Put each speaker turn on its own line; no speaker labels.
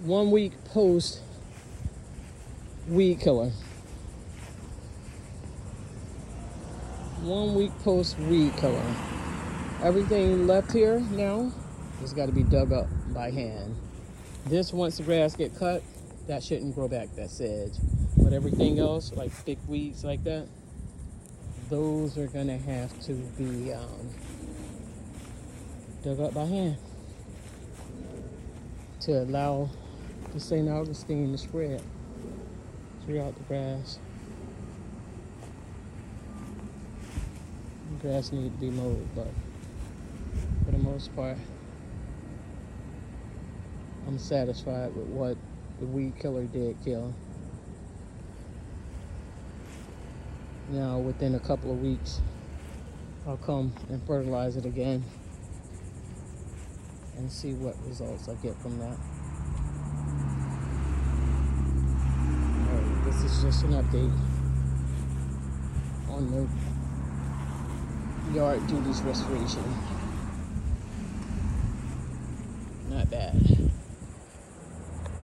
1 week post weed killer. 1 week post weed killer. Everything left here now has got to be dug up by hand. This, once the grass get cut, that shouldn't grow back, that sedge. But everything else, like thick weeds like that, those are gonna have to be dug up by hand to allow the St. Augustine to spread throughout the grass. The grass needs to be mowed, but for the most part, I'm satisfied with what the weed killer did kill. Now, within a couple of weeks, I'll come and fertilize it again and see what results I get from that. Alright, this is just an update on the yard duties restoration. Not bad.